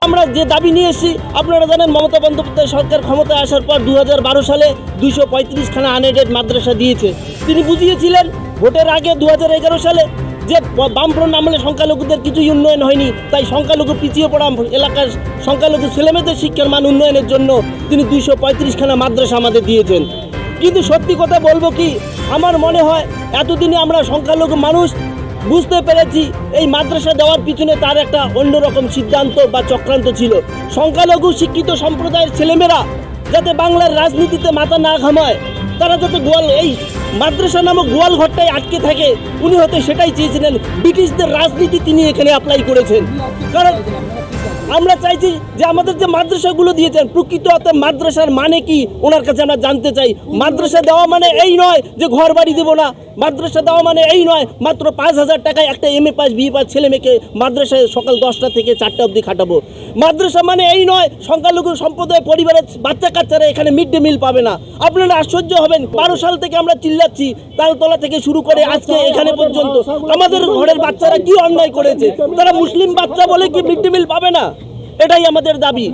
আমরা যে দাবি নিয়ে এসেছি, আপনারা জানেন মমতা বন্দ্যোপাধ্যায় সরকার ক্ষমতায় আসার পর 2012 সালে 235খানা আনএডেড মাদ্রাসা দিয়েছে। তিনি বুঝিয়েছিলেন ভোটের আগে 2011 সালে যে বামফ্রন্ট আমলে সংখ্যালঘুদের কিছুই উন্নয়ন হয়নি, তাই সংখ্যালঘু পিছিয়ে পড়া এলাকার সংখ্যালঘু ছেলেমেয়েদের শিক্ষার মান উন্নয়নের জন্য তিনি 235খানা মাদ্রাসা আমাদের দিয়েছেন। কিন্তু সত্যি কথা বলবো কি, আমার মনে হয় এতদিনে আমরা সংখ্যালঘু মানুষ বুঝতে পেরেছি এই মাদ্রাসা দেওয়ার পিছনে তার একটা অন্যরকম সিদ্ধান্ত বা চক্রান্ত ছিল। সংখ্যালঘু শিক্ষিত সম্প্রদায়ের ছেলেমেয়েরা যাতে বাংলার রাজনীতিতে মাথা না ঘামায়, তারা যাতে এই মাদ্রাসা নামক গোয়াল ঘরটায় আটকে থাকে, উনি হয়তো সেটাই চেয়েছিলেন। ব্রিটিশদের রাজনীতি তিনি এখানে অ্যাপ্লাই করেছেন। কারণ আমরা চাইছি যে আমাদের যে মাদ্রাসাগুলো দিয়েছেন, প্রকৃত অর্থে মাদ্রাসার মানে কি ওনার কাছে আমরা জানতে চাই। মাদ্রাসা দেওয়া মানে এই নয় যে ঘর বাড়ি দেবো না, মাদ্রাসা দেওয়া মানে এই নয় মাত্র 5,000 টাকায় একটা MA পাস BA পাস ছেলে মেয়েকে মাদ্রাসায় সকাল 10টা থেকে 4টা অবধি খাটাবো। মাদ্রাসা মানে এই নয় সংখ্যালঘু সম্প্রদায় পরিবারের বাচ্চা কাচ্চারা এখানে মিড ডে মিল পাবে না। আপনারা আশ্চর্য হবেন, 12 সাল থেকে আমরা চিল্লাচ্ছি, তালতলা থেকে শুরু করে আজকে এখানে পর্যন্ত আমাদের ঘরের বাচ্চারা কি অন্যায় করেছে। তারা মুসলিম বাচ্চা বলে কি মিড ডে মিল পাবে না? এটাই আমাদের দাবি।